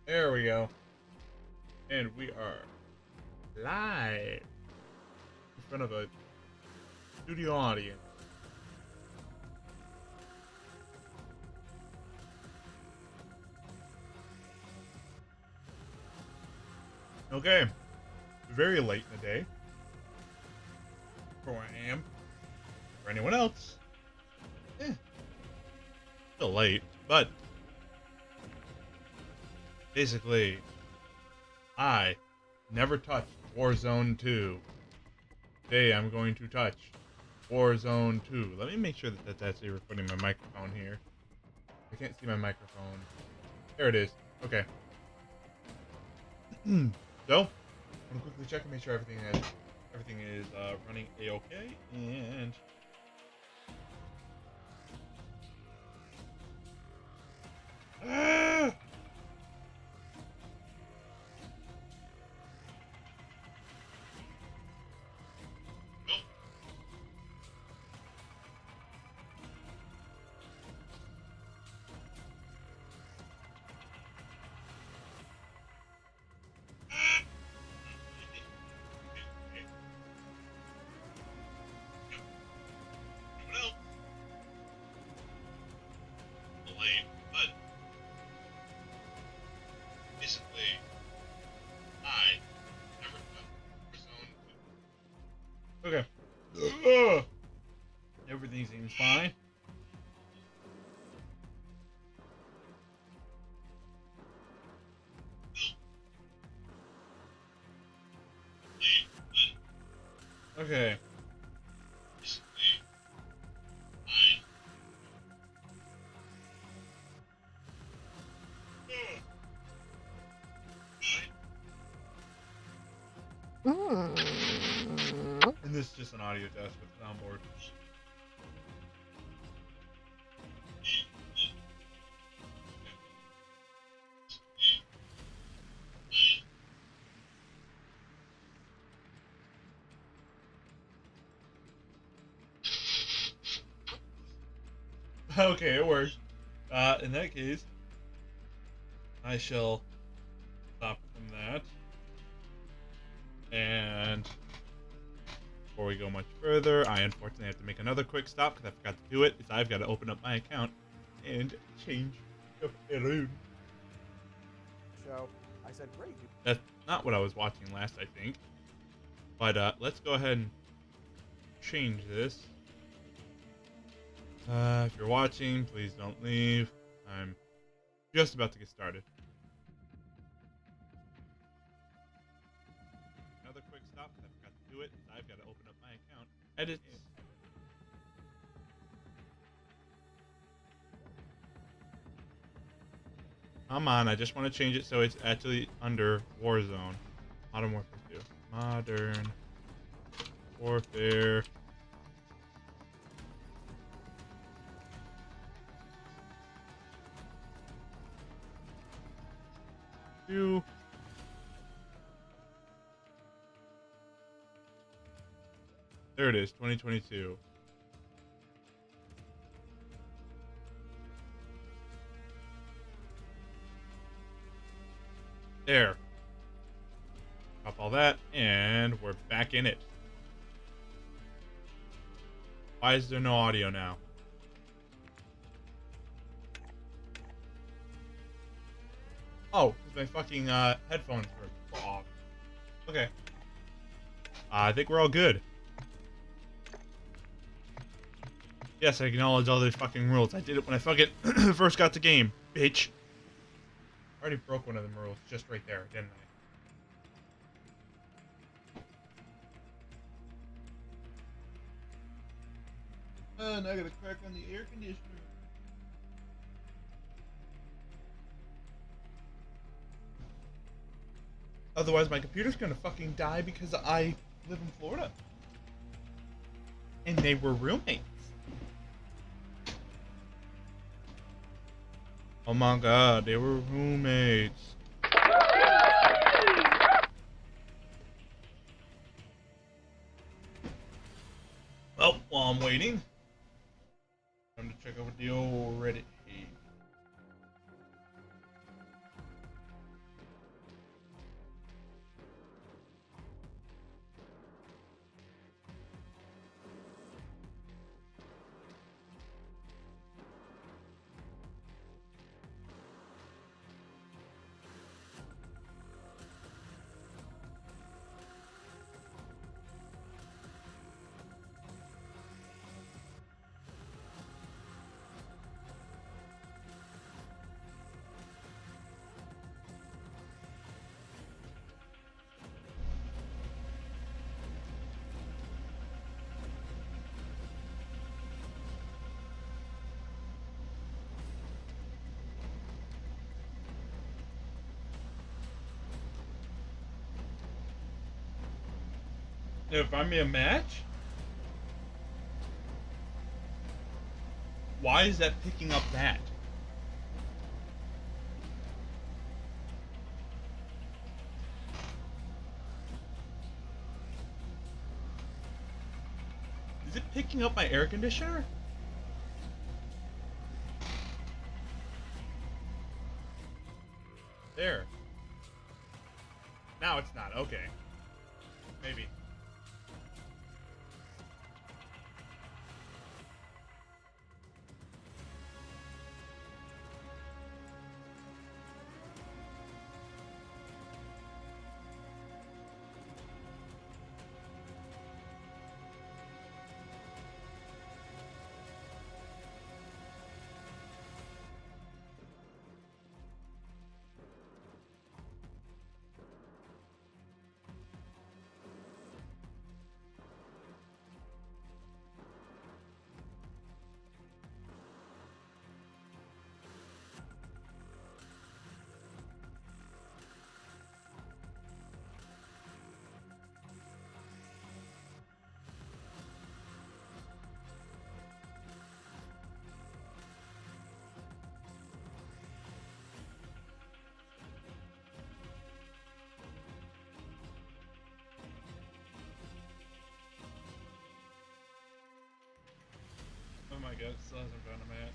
There we go. And we are live in front of a studio audience. Okay. Very late in the day. For where I am. For anyone else. Still late. But basically, I never touched Warzone 2. Today I'm going to touch Warzone 2. Let me make sure that that's actually recording my microphone here. I can't see my microphone. There it is. Okay. So, I'm gonna quickly check and make sure everything is running a-okay. And ah! Late, but basically, I never touched Warzone 2. Okay. Everything seems fine. Okay. Mm. And this is just an audio test with the soundboard. Okay, it worked. In that case, I shall stop from that. And before we go much further, I unfortunately have to make another quick stop because I forgot to do it. Is I've got to open up my account and change the room. So I said, great. That's not what I was watching last, I think. But let's go ahead and change this. If you're watching, please don't leave. I'm just about to get started. Another quick stop because I forgot to do it. I've got to open up my account. Edit. Come on, I just want to change it so it's actually under Warzone. Modern Warfare 2. Modern Warfare 2. There it is, 2022. There. Stop all that, and we're back in it. Why is there no audio now? Oh, my fucking headphones were off. Okay. I think we're all good. Yes, I acknowledge all these fucking rules. I did it when I fucking first got the game, bitch. I already broke one of them rules just right there, didn't I? Now I gotta crack on the air conditioner. Otherwise, my computer's gonna fucking die because I live in Florida. And they were roommates. Oh my god, they were roommates. Well, while I'm waiting, time to check out the old Reddit page. Find me a match? Why is that picking up that? Is it picking up my air conditioner? There. Now it's not. Okay. Maybe. Oh my god, it still hasn't found a match.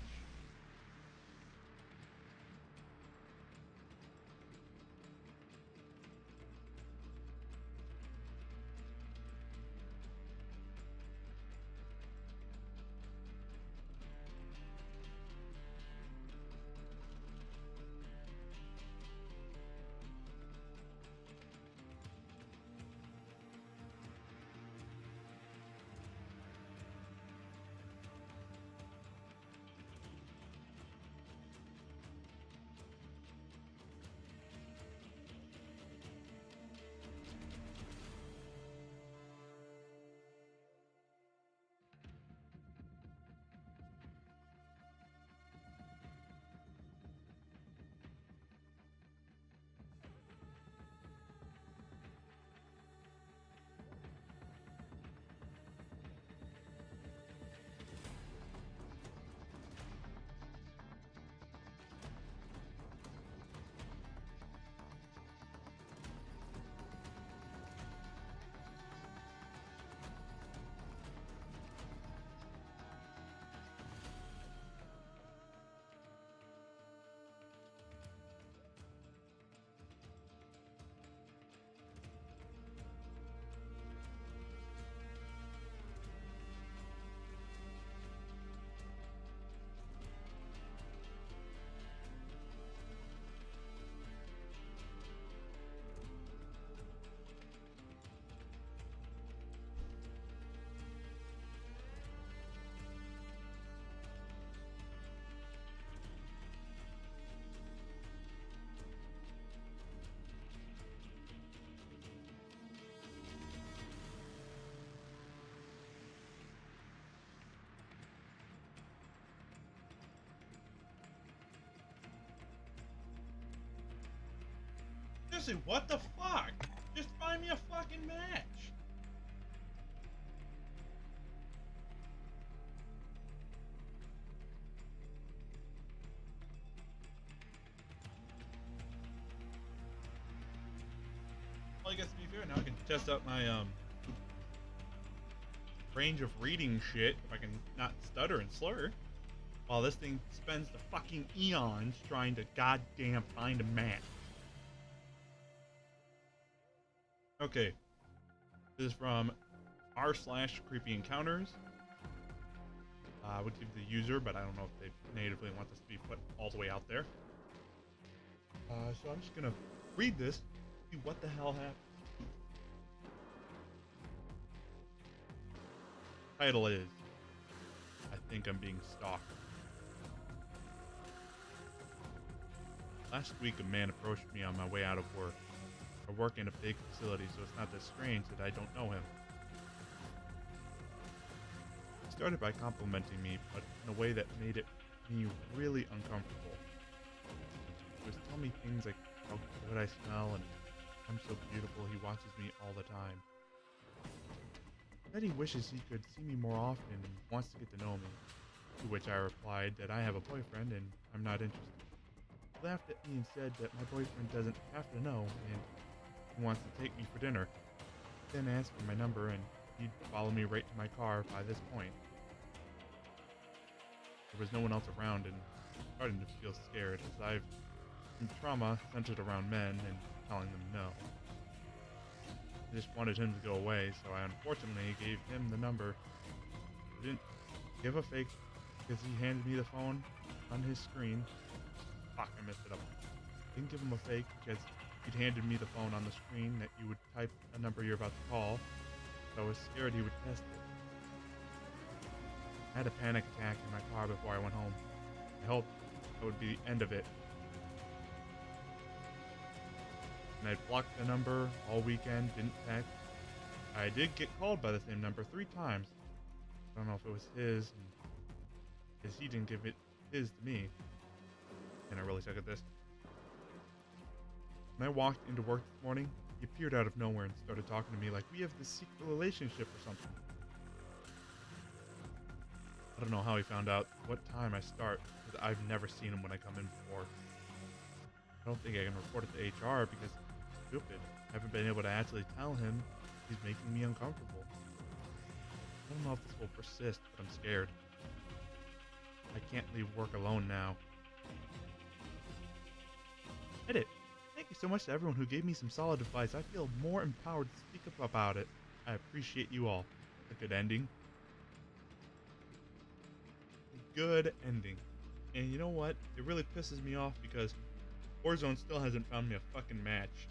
Seriously, what the fuck? Just find me a fucking match. Well, I guess to be fair, now I can test out my range of reading shit if I can not stutter and slur. While this thing spends the fucking eons trying to goddamn find a match. Okay. This is from r/creepy encounters. I would give the user, but I don't know if they natively want this to be put all the way out there. So I'm just gonna read this, see what the hell happened. Title is, I think I'm being stalked. Last week a man approached me on my way out of work. I work in a big facility, so it's not that strange that I don't know him. He started by complimenting me, but in a way that made me really uncomfortable. He was telling me things like how good I smell and I'm so beautiful, he watches me all the time. said he wishes he could see me more often and wants to get to know me. To which I replied that I have a boyfriend and I'm not interested. He laughed at me and said that my boyfriend doesn't have to know and he wants to take me for dinner. He then asked for my number and he'd follow me right to my car by this point. There was no one else around and I'm starting to feel scared as I've some trauma centered around men and telling them no. I just wanted him to go away, so I unfortunately gave him the number. I didn't give a fake because he handed me the phone on his screen. Fuck, I messed it up. I didn't give him a fake because he'd handed me the phone on the screen that you would type a number you're about to call, so I was scared he would test it. I had a panic attack in my car before I went home. I hoped that would be the end of it. And I blocked the number all weekend, didn't text. I did get called by the same number 3 times. I don't know if it was his, because he didn't give it his to me. And I really suck at this. When I walked into work this morning, he appeared out of nowhere and started talking to me like we have this secret relationship or something. I don't know how he found out what time I start, because I've never seen him when I come in before. I don't think I can report it to HR because it's stupid. I haven't been able to actually tell him he's making me uncomfortable. I don't know if this will persist, but I'm scared. I can't leave work alone now. Edit. Thank you so much to everyone who gave me some solid advice. I feel more empowered to speak up about it. I appreciate you all. A good ending. A good ending. And you know what? It really pisses me off because Warzone still hasn't found me a fucking match.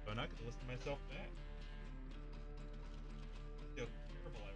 So I'm not gonna listen to myself back. I feel terrible at it.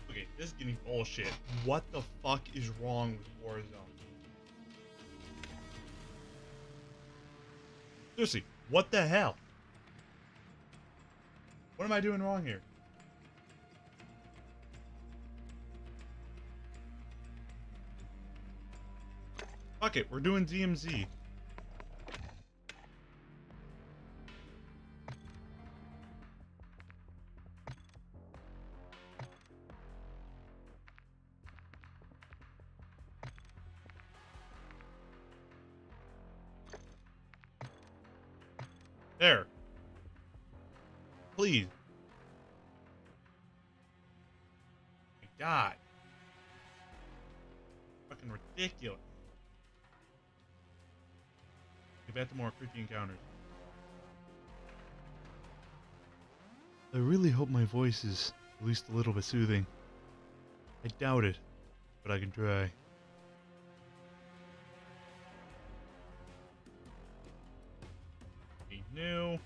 Okay, this is getting bullshit. What the fuck is wrong with Warzone? Seriously, what the hell? What am I doing wrong here? Fuck it, we're doing DMZ. There. Please. My God. Fucking ridiculous. Get back to more creepy encounters. I really hope my voice is at least a little bit soothing. I doubt it, but I can try. New.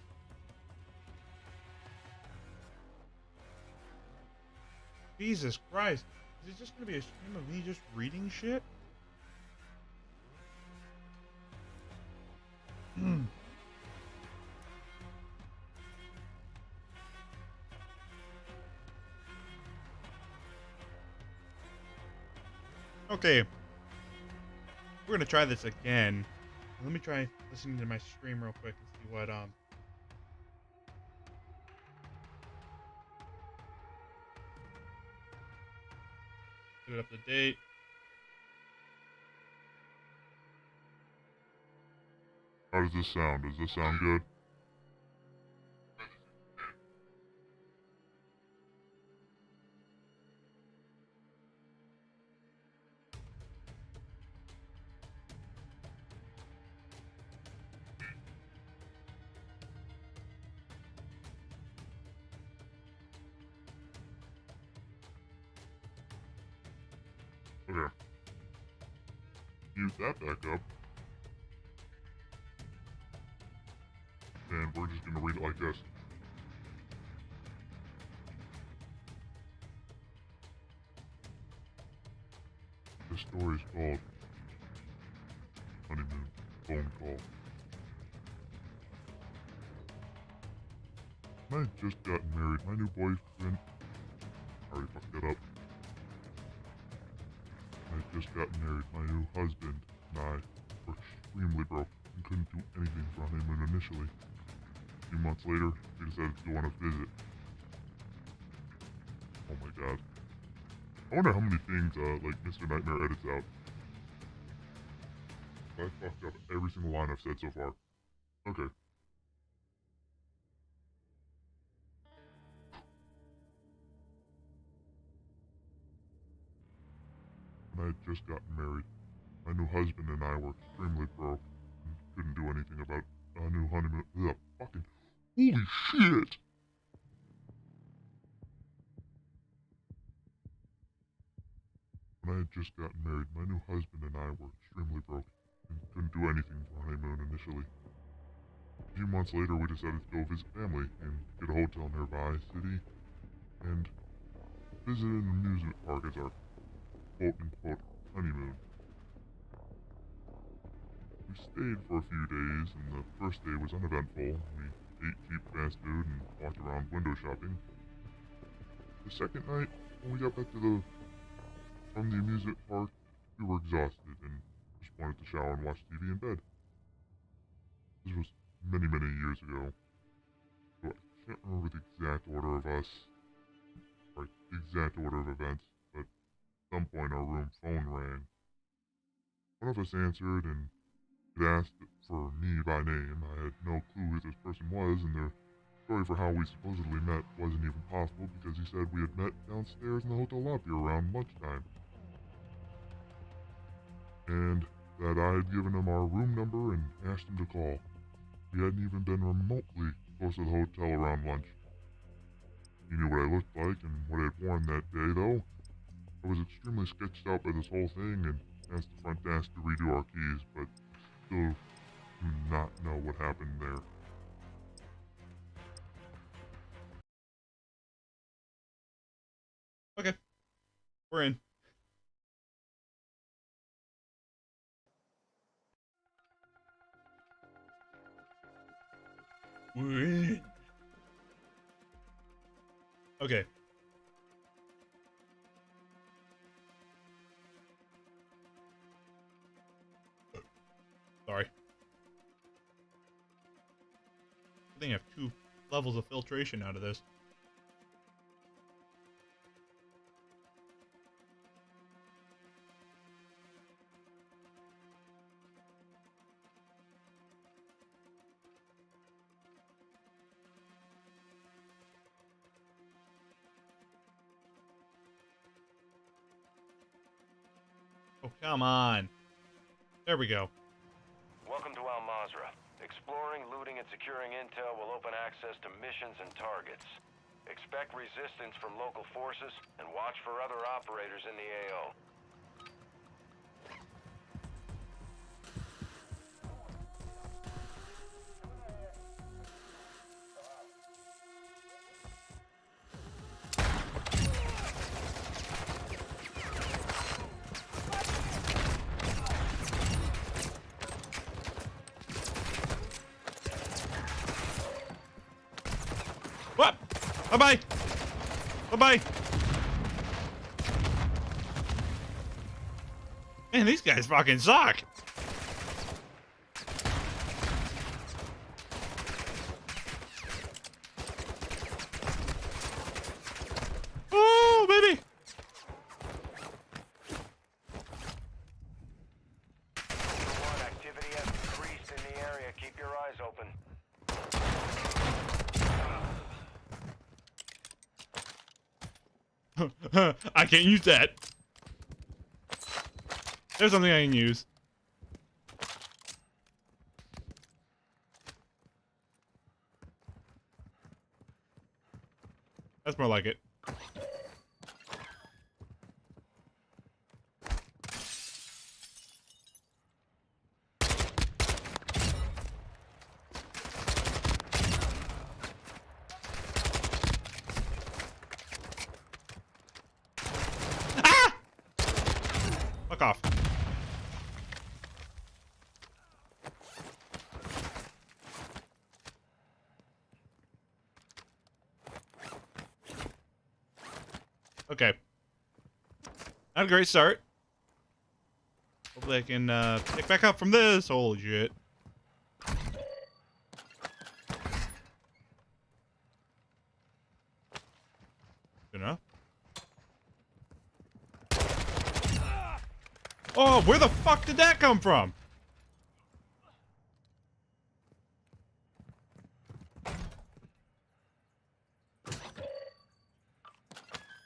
Jesus Christ. Is it just gonna be a stream of me just reading shit? Okay. We're gonna try this again. Let me try listening to my stream real quick and see what get it up to date. How does this sound? Does this sound good? Okay. Use that back up. And we're just gonna read it like this. This story is called Honeymoon Phone Call. I had just gotten married. My new boyfriend... I already fucked that up. I had just gotten married. My new husband and I were extremely broke and couldn't do anything for our honeymoon initially. A few months later, we decided to go on a visit. Oh my god. I wonder how many things, like, Mr. Nightmare edits out. I fucked up every single line I've said so far. Okay. And I had just gotten married. My new husband and I were extremely broke and couldn't do anything about a new honeymoon. Ugh, fucking holy shit! When I had just gotten married, my new husband and I were extremely broke and couldn't do anything for our honeymoon initially. A few months later, we decided to go visit family and get a hotel nearby city and visit an amusement park as our quote-unquote honeymoon. We stayed for a few days, and the first day was uneventful. We ate cheap fast food and walked around window shopping. The second night, when we got back from the amusement park, we were exhausted and just wanted to shower and watch TV in bed. This was many, many years ago, so I can't remember the exact order of events, but at some point our room phone rang. One of us answered, and it asked for me by name. I had no clue who this person was, and their story for how we supposedly met wasn't even possible because he said we had met downstairs in the hotel lobby around lunchtime. And that I had given him our room number and asked him to call. We hadn't even been remotely close to the hotel around lunch. He knew what I looked like and what I had worn that day, though. I was extremely sketched out by this whole thing and asked the front desk to redo our keys, but still do not know what happened there. Okay. We're in. We're in. Okay. Sorry. I think I have 2 levels of filtration out of this. Oh, come on. There we go. Welcome to Al Mazrah. Exploring, looting, and securing intel will open access to missions and targets. Expect resistance from local forces, and watch for other operators in the AO. What? Bye-bye. Bye-bye. Man, these guys fucking suck. Oh, baby. One, activity has increased in the area. Keep your eyes open. I can't use that. There's something I can use. That's more like it. Ah! Fuck off. Okay. Not a great start. Hopefully I can pick back up from this. Holy shit. Good enough. Oh, where the fuck did that come from?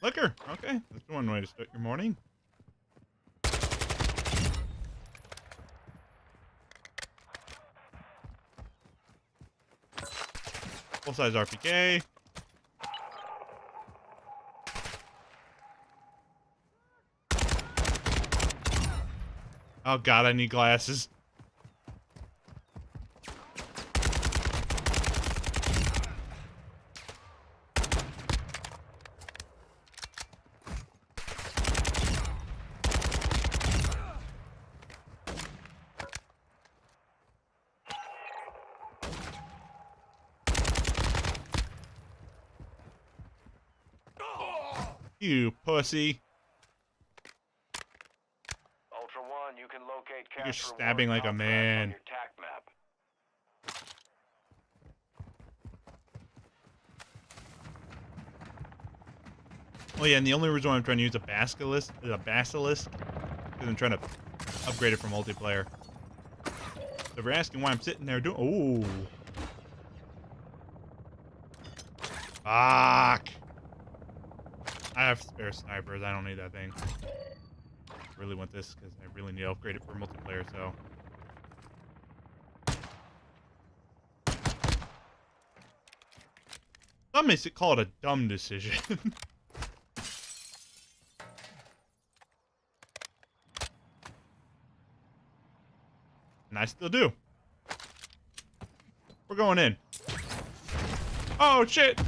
Liquor. Okay, that's one way to start your morning. Full-size RPK. Oh god, I need glasses. You pussy. Ultra One, you can locate cash You're reward stabbing like a contracts man. on your TAC map. Oh yeah, and the only reason why I'm trying to use a basilisk is because I'm trying to upgrade it for multiplayer. So if you're asking why I'm sitting there doing, oh, fuck! I have spare snipers. I don't need that thing. I really want this because I really need to upgrade it for multiplayer. So. Some may call it a dumb decision. And I still do. We're going in. Oh, shit!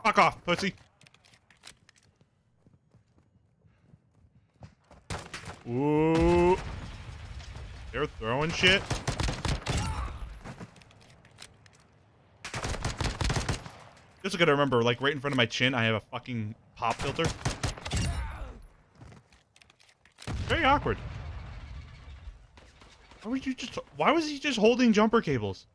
Fuck off, pussy. Ooh. They're throwing shit. Just gotta remember, like, right in front of my chin, I have a fucking pop filter. Very awkward. Why was he just holding jumper cables?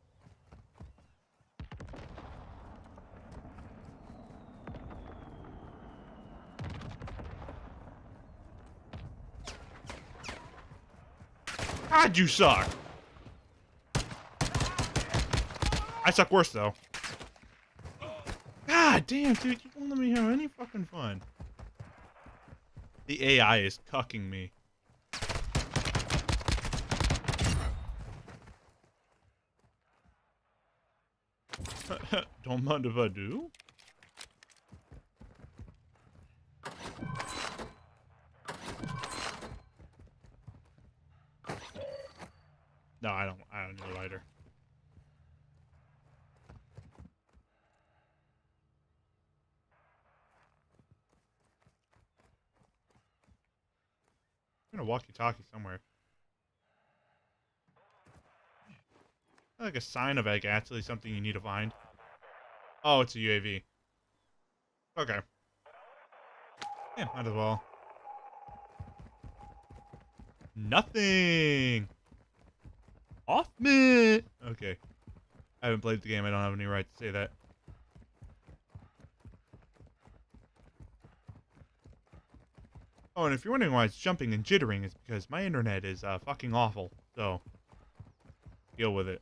God, you suck. I suck worse, though. God damn, dude, you won't let me have any fucking fun. The AI is cucking me. Don't mind if I do. No, I don't need a lighter. I'm gonna walkie-talkie somewhere. Like a sign of like actually something you need to find. Oh, it's a UAV. Okay. Yeah, might as well. Nothing. Off me. Okay. I haven't played the game. I don't have any right to say that. Oh, and if you're wondering why it's jumping and jittering, it's because my internet is fucking awful. So, deal with it.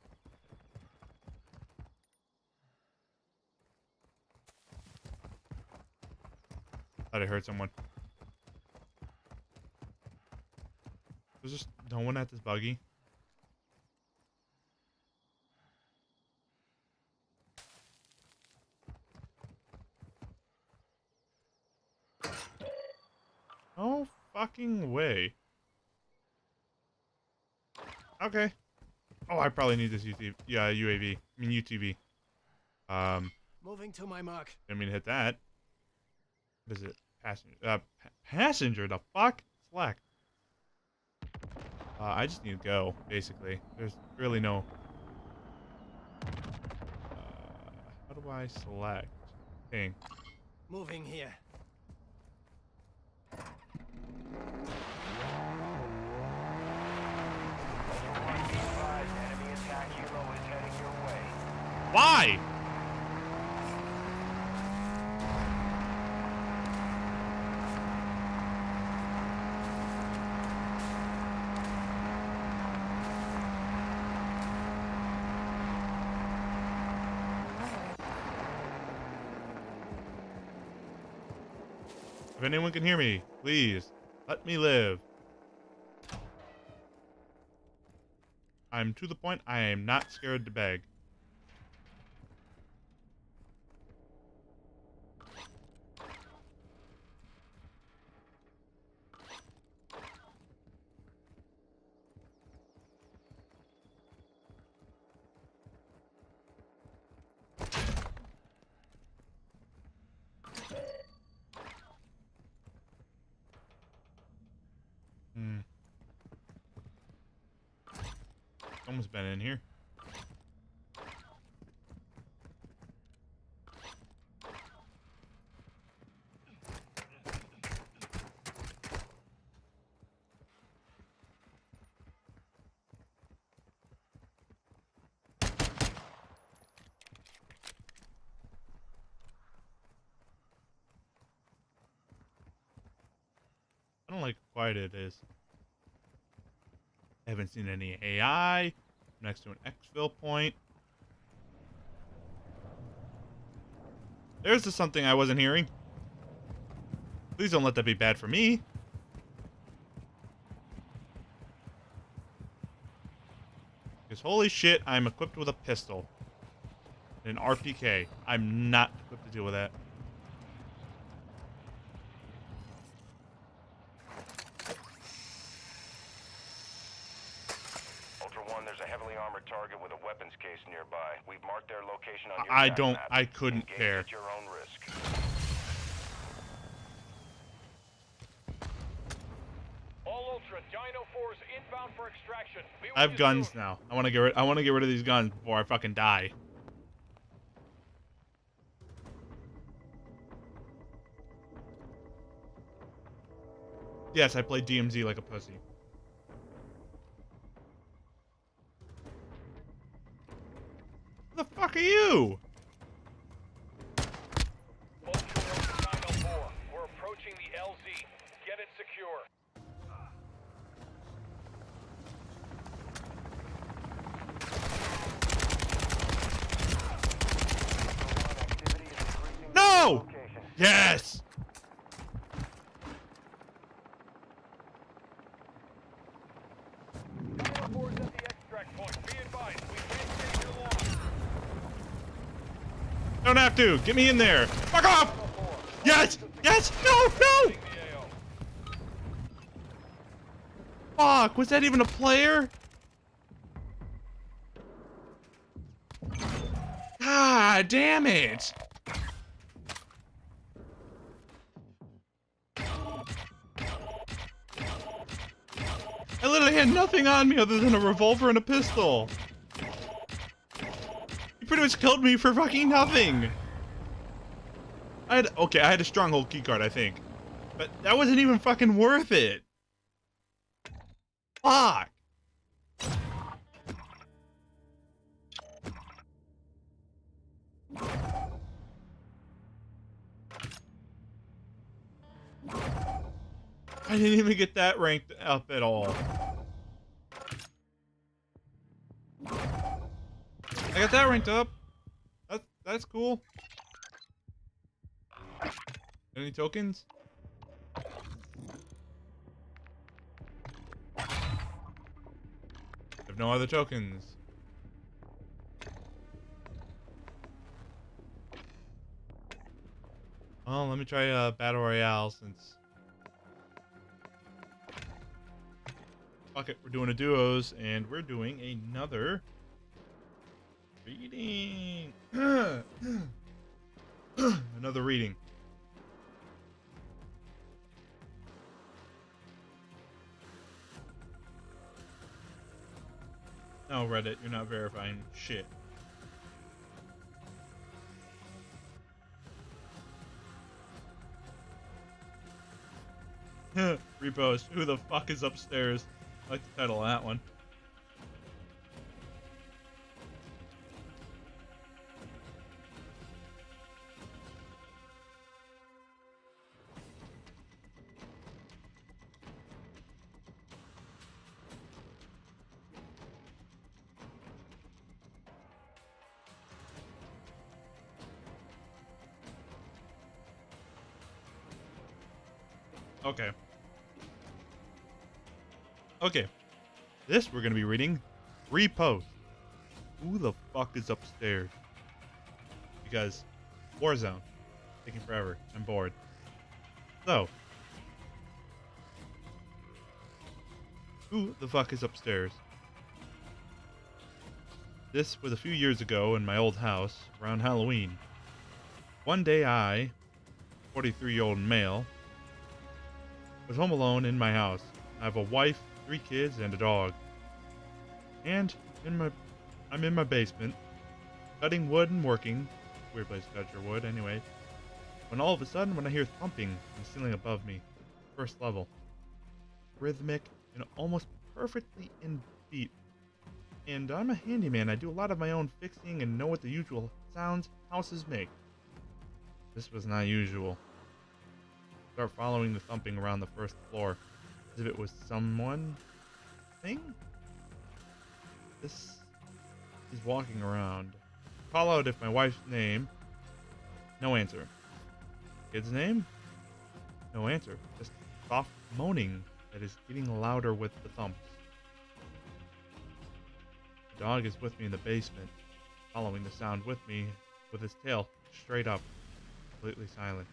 Thought I heard someone. There's just no one at this buggy. No fucking way. Okay. Oh, I probably need this UAV. Yeah, UAV. I mean UTV. Moving to my mark. Didn't mean to hit that. What is it? Passenger. Passenger. The fuck? Slack. I just need to go. Basically, there's really no. How do I select? Thing. Moving here. Enemy attack helo is heading your way. Why? If anyone can hear me, please let me live. I'm to the point I am not scared to beg. Someone's been in here. I don't like how quiet it is. I haven't seen any AI. Next to an exfil point. There's just something I wasn't hearing. Please don't let that be bad for me. Because holy shit, I'm equipped with a pistol. An RPK. I'm not equipped to deal with that. There's a heavily armored target with a weapons case nearby. We've marked their location on your map. I couldn't Engage care. at your own risk. All Ultra, Dino 4's inbound for extraction. I have guns now. I want to get rid of these guns before I fucking die. Yes, I played DMZ like a pussy. Who the fuck are you? Ultra 904. We're approaching the LZ. Get it secure. No! Yes! Don't have to. Get me in there. Fuck off! Yes! Yes! No! No! Fuck! Was that even a player? God damn it! I literally had nothing on me other than a revolver and a pistol. pretty much killed me for fucking nothing. I had a stronghold keycard, I think. But that wasn't even fucking worth it. Fuck. I didn't even get that ranked up at all. I got that ranked up. That's cool. Any tokens? I have no other tokens. Well, let me try Battle Royale since... Fuck it, we're doing a duos, and we're doing another... reading. Another reading. No, Reddit, you're not verifying shit. Repost. Who the fuck is upstairs? I like the title of that one. Okay. Okay. This we're gonna be reading. Repost. Who the fuck is upstairs? Because Warzone. Taking forever. I'm bored. So. Who the fuck is upstairs? This was a few years ago in my old house around Halloween. One day I, 43-year-old male, was home alone in my house. I have a wife, 3 kids, and a dog. And I'm in my basement, cutting wood and working. Weird place to cut your wood, anyway. When all of a sudden, when I hear thumping in the ceiling above me, first level, rhythmic and almost perfectly in beat. And I'm a handyman. I do a lot of my own fixing and know what the usual sounds houses make. This was not usual. Start following the thumping around the first floor, as if it was someone thing. This is walking around. Call out if my wife's name. No answer. Kid's name? No answer. Just soft moaning that is getting louder with the thumps. The dog is with me in the basement, following the sound with me, with his tail straight up, completely silent.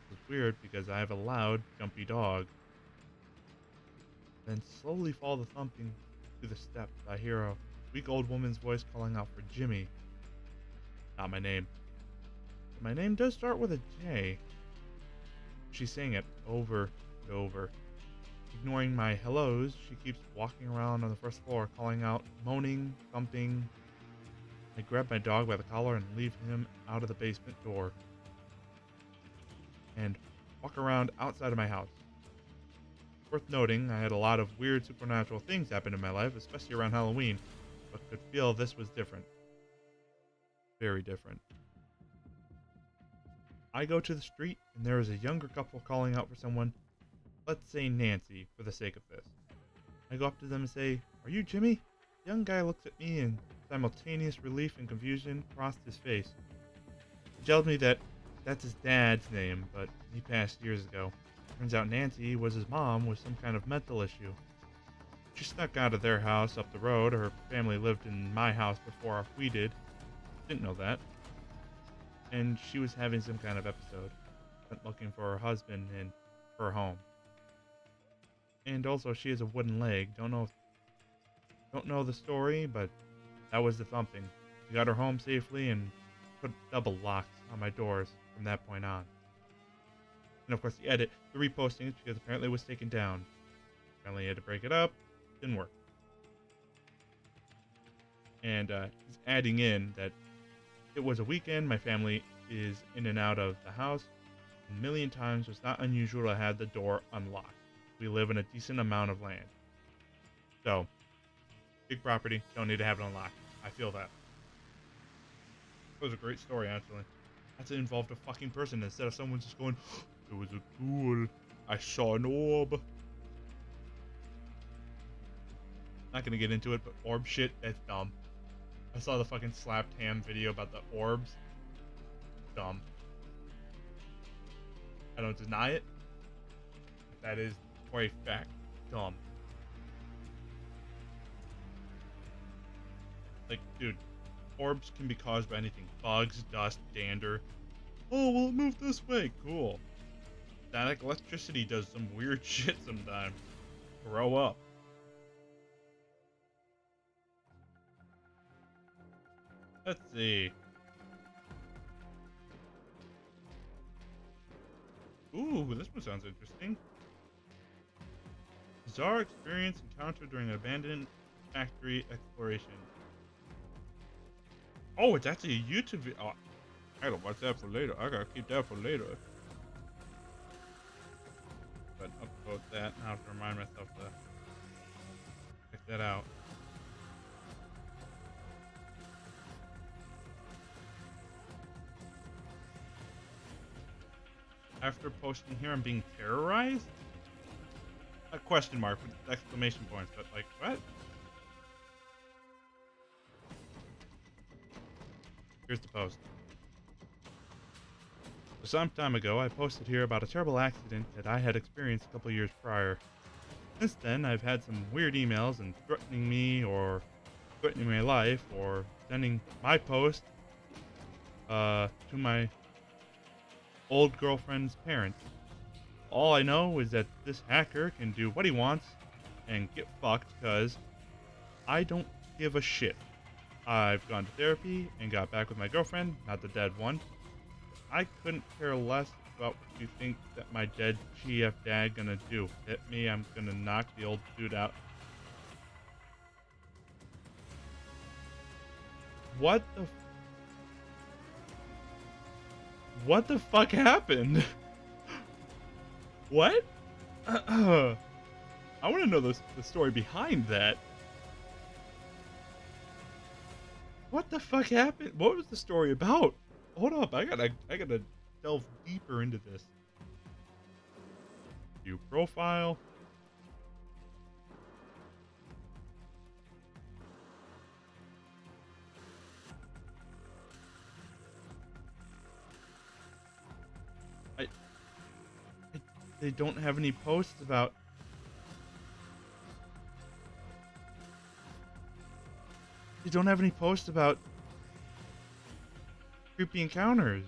It's weird because I have a loud, jumpy dog. Then slowly follow the thumping to the steps. I hear a weak old woman's voice calling out for Jimmy. Not my name. But my name does start with a J. She's saying it over and over. Ignoring my hellos, she keeps walking around on the first floor, calling out, moaning, thumping. I grab my dog by the collar and leave him out of the basement door. And walk around outside of my house. Worth noting, I had a lot of weird supernatural things happen in my life, especially around Halloween, but could feel this was different. Very different. I go to the street, and there is a younger couple calling out for someone, let's say Nancy, for the sake of this. I go up to them and say, "Are you Jimmy?" The young guy looks at me, and simultaneous relief and confusion crossed his face. He tells me that that's his dad's name, but he passed years ago. Turns out Nancy was his mom with some kind of mental issue. She snuck out of their house up the road. Her family lived in my house before we did. Didn't know that. And she was having some kind of episode. Went looking for her husband in her home. And also she has a wooden leg. Don't know the story, but that was the thumping. She got her home safely and put double locks on my doors from that point on. And of course the edit, the reposting, because apparently it was taken down. Apparently I had to break it up. Didn't work. And he's adding in that it was a weekend. My family is in and out of the house a million times. It's not unusual to have the door unlocked. We live in a decent amount of land. So, big property, don't need to have it unlocked. I feel that. It was a great story, actually. That's involved a fucking person instead of someone just going, it was a ghoul. I saw an orb. Not gonna get into it, but orb shit, that's dumb. I saw the fucking slapped ham video about the orbs. Dumb. I don't deny it. That is for a fact dumb. Like, dude, orbs can be caused by anything. Bugs, dust, dander. Oh, well, it moved this way. Cool. Static electricity does some weird shit sometimes. Grow up. Let's see. Ooh, this one sounds interesting. Bizarre experience encountered during an abandoned factory exploration. Oh, it's actually a YouTube video. Oh, I gotta watch that for later. I gotta keep that for later. But upload that. I have to remind myself to check that out. After posting here, I'm being terrorized? A question mark with exclamation points, but like, what? Here's the post. Some time ago, I posted here about a terrible accident that I had experienced a couple years prior. Since then, I've had some weird emails and threatening me or threatening my life or sending my post to my old girlfriend's parents. All I know is that this hacker can do what he wants and get fucked because I don't give a shit. I've gone to therapy and got back with my girlfriend, not the dead one. I couldn't care less about what you think that my dead GF dad gonna do. Hit me, I'm gonna knock the old dude out. What the fuck happened? What? I want to know the story behind that. What the fuck happened? What was the story about? Hold up, I gotta delve deeper into this. View profile. They don't have any posts about... They don't have any posts about creepy encounters.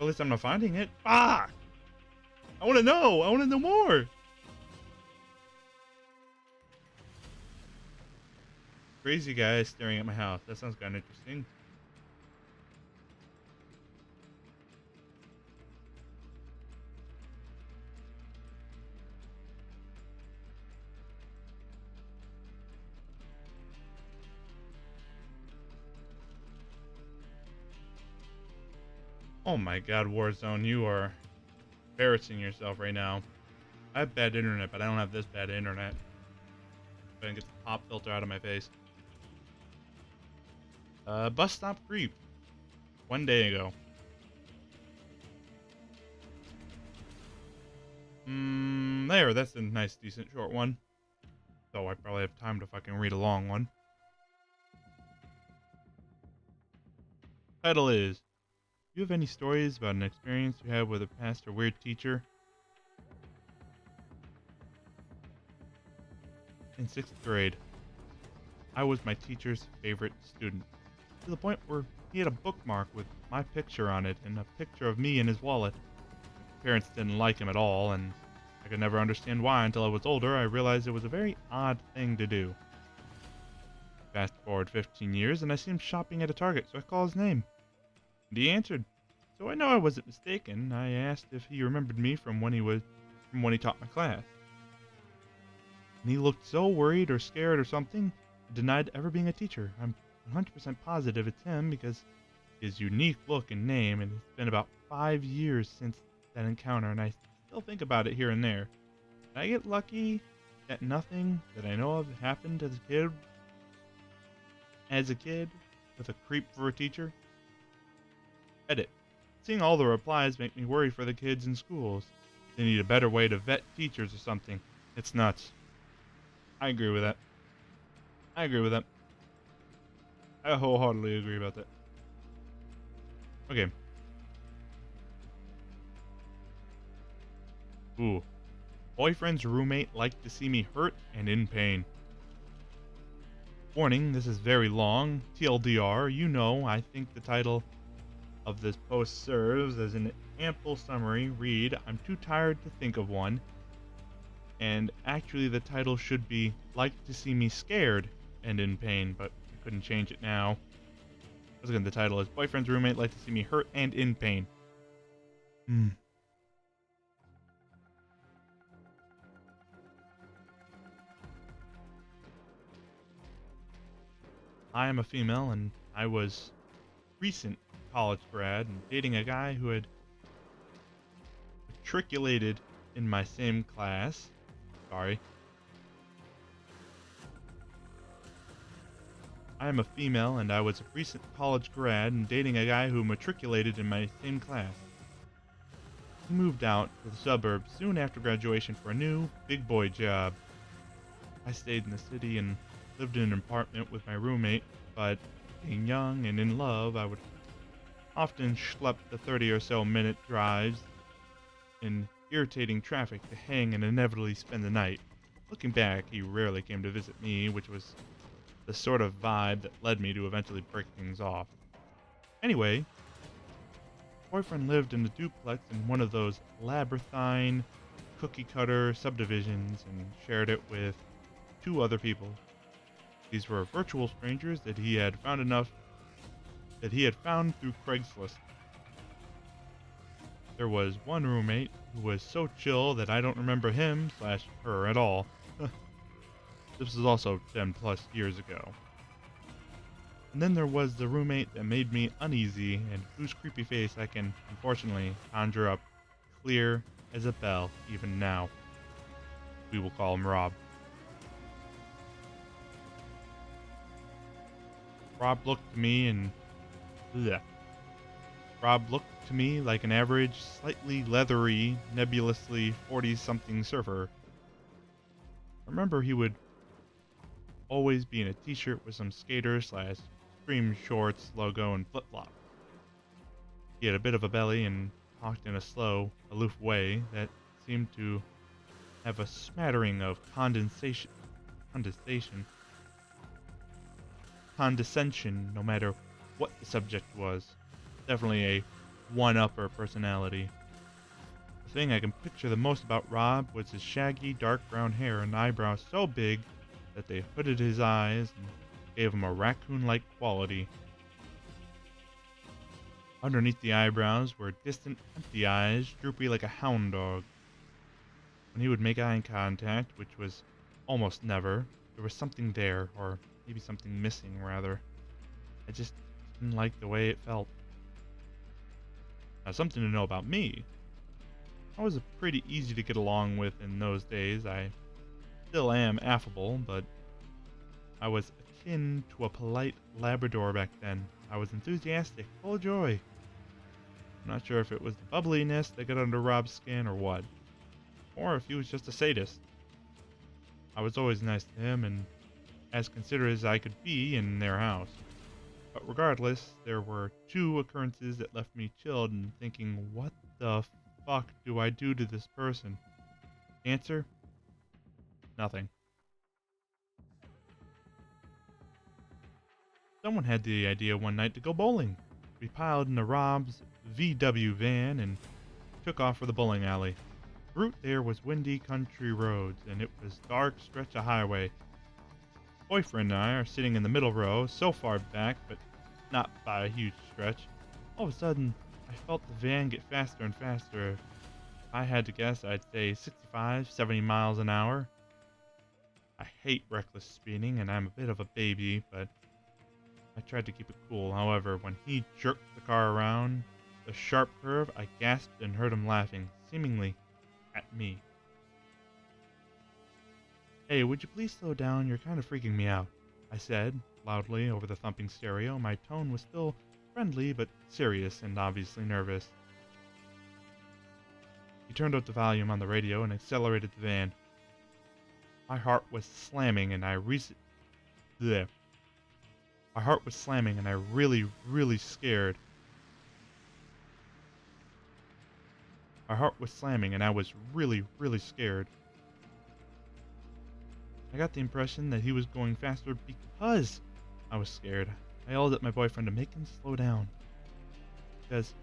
At least I'm not finding it. Fuck! I want to know! I want to know more! Crazy guy staring at my house. That sounds kind of interesting. Oh my god, Warzone, you are embarrassing yourself right now. I have bad internet, but I don't have this bad internet. Go ahead and get the pop filter out of my face. Bus stop creep. 1 day ago. There, that's a nice, decent, short one. So I probably have time to fucking read a long one. Title is, do you have any stories about an experience you had with a past or weird teacher? In 6th grade, I was my teacher's favorite student, to the point where he had a bookmark with my picture on it and a picture of me in his wallet. Parents didn't like him at all, and I could never understand why until I was older. I realized it was a very odd thing to do. Fast forward 15 years, and I see him shopping at a Target, so I call his name. And he answered. So I know I wasn't mistaken. I asked if he remembered me from when he taught my class. And he looked so worried or scared or something. denied ever being a teacher. I'm 100% positive it's him because his unique look and name, and it's been about 5 years since that encounter, and I still think about it here and there. Did I get lucky that nothing that I know of happened as a kid with a creep for a teacher? Edit. Seeing all the replies make me worry for the kids in schools. They need a better way to vet teachers or something. It's nuts. I agree with that. I wholeheartedly agree about that. Okay. Ooh. Boyfriend's roommate liked to see me hurt and in pain. Warning, this is very long. TLDR, you know, I think the title of this post serves as an ample summary. Read, I'm too tired to think of one. And actually the title should be Like to See Me Scared and in Pain, but I couldn't change it now. Once again, the title is Boyfriend's Roommate Like to See Me Hurt and in Pain. I am a female, and I was recent college grad and dating a guy who had matriculated in my same class. Sorry. I am a female, and I was a recent college grad and dating a guy who matriculated in my same class. He moved out to the suburbs soon after graduation for a new, big boy job. I stayed in the city and lived in an apartment with my roommate, but being young and in love, I would often schlep the 30 or so minute drives in irritating traffic to hang and inevitably spend the night. Looking back, he rarely came to visit me, which was the sort of vibe that led me to eventually break things off. Anyway, boyfriend lived in a duplex in one of those labyrinthine, cookie-cutter subdivisions and shared it with 2 other people. These were virtual strangers that he had found through Craigslist. There was one roommate who was so chill that I don't remember him/her at all. This was also 10 plus years ago. And then there was the roommate that made me uneasy and whose creepy face I can unfortunately conjure up clear as a bell even now. We will call him Rob. Rob looked to me like an average, slightly leathery, nebulously 40-something surfer. I remember he would always be in a t-shirt with some skater/scream shorts logo and flip-flops. He had a bit of a belly and talked in a slow, aloof way that seemed to have a smattering of condescension, no matter what the subject was. Definitely a one-upper personality. The thing I can picture the most about Rob was his shaggy, dark brown hair and eyebrows so big that they hooded his eyes and gave him a raccoon-like quality. Underneath the eyebrows were distant, empty eyes, droopy like a hound dog. When he would make eye contact, which was almost never, there was something there, or maybe something missing, rather. I just didn't like the way it felt. Now, something to know about me. I was pretty easy to get along with in those days. I still am affable, but I was akin to a polite Labrador back then. I was enthusiastic, full of joy. I'm not sure if it was the bubbliness that got under Rob's skin or what, or if he was just a sadist. I was always nice to him and as considerate as I could be in their house. But regardless, there were 2 occurrences that left me chilled and thinking, what the fuck do I do to this person? Answer? Nothing. Someone had the idea one night to go bowling. We piled into Rob's VW van and took off for the bowling alley. The route there was windy country roads, and it was dark stretch of highway. Boyfriend and I are sitting in the middle row, so far back, but not by a huge stretch. All of a sudden, I felt the van get faster and faster. If I had to guess, I'd say 65, 70 miles an hour. I hate reckless speeding, and I'm a bit of a baby, but I tried to keep it cool. However, when he jerked the car around the sharp curve, I gasped and heard him laughing, seemingly at me. "Hey, would you please slow down? You're kind of freaking me out," I said, loudly over the thumping stereo. My tone was still friendly, but serious and obviously nervous. He turned up the volume on the radio and accelerated the van. My heart was slamming, and I really scared. My heart was slamming, and I was really scared. I got the impression that he was going faster because I was scared. I yelled at my boyfriend to make him slow down, because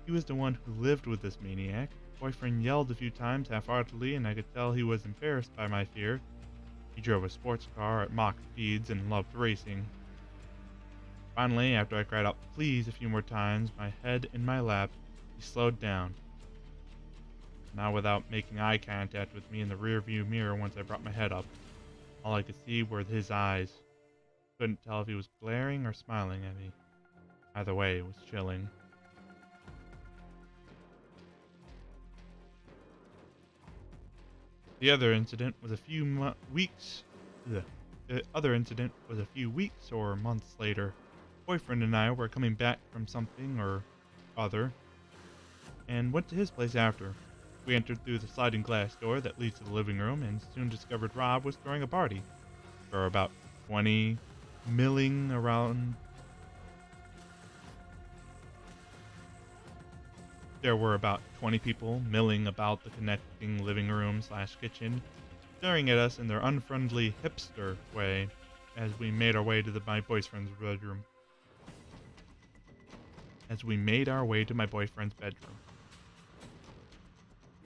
he was the one who lived with this maniac. Boyfriend yelled a few times half-heartedly, and I could tell he was embarrassed by my fear. He drove a sports car at Mach speeds and loved racing. Finally, after I cried out please a few more times, my head in my lap, he slowed down. Now without making eye contact with me in the rearview mirror once I brought my head up. All I could see were his eyes. Couldn't tell if he was glaring or smiling at me. Either way, it was chilling. The other incident was a few weeks or months later. Boyfriend and I were coming back from something or other, and went to his place after. We entered through the sliding glass door that leads to the living room, and soon discovered Rob was throwing a party. There were about 20 milling around. There were about 20 people milling about the connecting living room / kitchen, staring at us in their unfriendly hipster way as we made our way to my boyfriend's bedroom.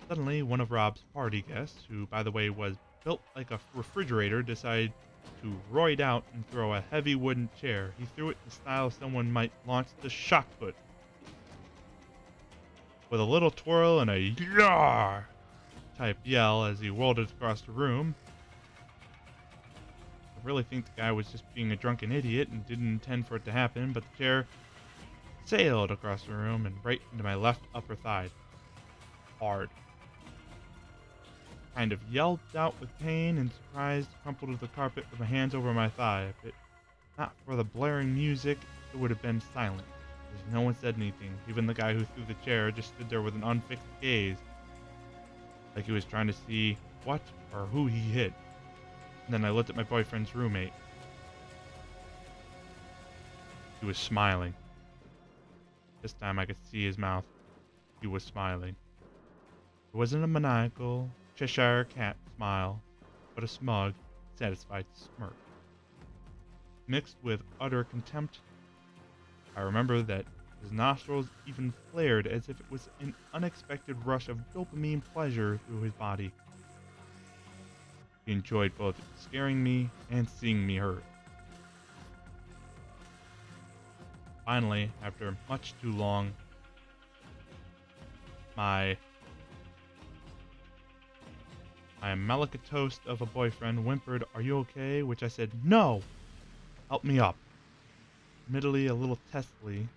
Suddenly, one of Rob's party guests, who by the way was built like a refrigerator, decided to roid out and throw a heavy wooden chair. He threw it in the style someone might launch the shot put, with a little twirl and a "Yar!" type yell as he whirled it across the room. I really think the guy was just being a drunken idiot and didn't intend for it to happen, but the chair sailed across the room and right into my left upper thigh. Hard. Kind of yelled out with pain and surprise, crumpled to the carpet with my hands over my thigh. If it not for the blaring music, it would have been silent. As no one said anything. Even the guy who threw the chair just stood there with an unfixed gaze, like he was trying to see what or who he hit. And then I looked at my boyfriend's roommate. He was smiling. This time I could see his mouth. He was smiling. It wasn't a maniacal Cheshire cat smile, but a smug, satisfied smirk, mixed with utter contempt. I remember that his nostrils even flared as if it was an unexpected rush of dopamine pleasure through his body. He enjoyed both scaring me and seeing me hurt. Finally, after much too long, my Malakatoast of a boyfriend whimpered, "Are you okay?" Which I said, "No! Help me up." Admittedly, a little testily.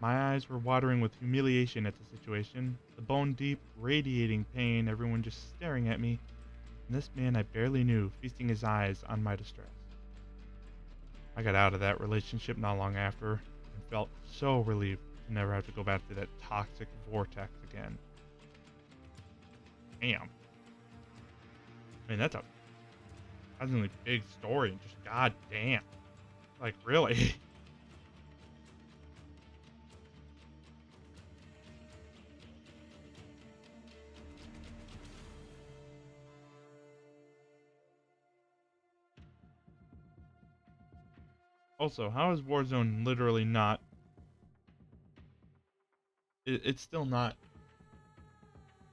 My eyes were watering with humiliation at the situation, the bone-deep, radiating pain, everyone just staring at me, and this man I barely knew feasting his eyes on my distress. I got out of that relationship not long after, and felt so relieved to never have to go back to that toxic vortex again. Damn. I mean, that's a surprisingly big story, and just goddamn. Like, really? Also, how is Warzone literally not... It's still not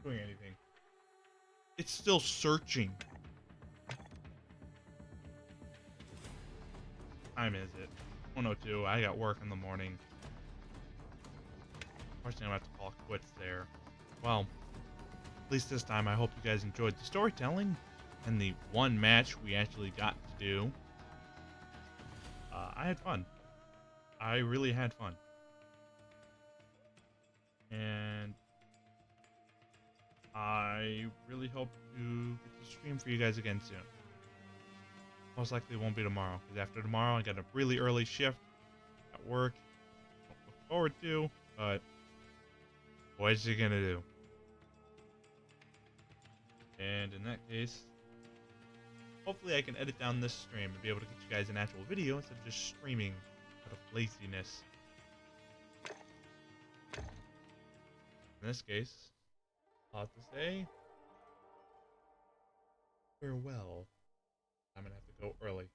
doing anything. It's still searching. What time is it? 1:02. I got work in the morning. Unfortunately, I'm going to have to call quits there. Well, at least this time I hope you guys enjoyed the storytelling. and the one match we actually got to do, I had fun. I really had fun. And I really hope to get to stream for you guys again soon. Most likely it won't be tomorrow, because after tomorrow I got a really early shift at work. Don't look forward to, but what's you gonna do? And in that case, hopefully I can edit down this stream and be able to get you guys an actual video instead of just streaming out of laziness. In this case, I'll have to say farewell. I'm gonna have to go early.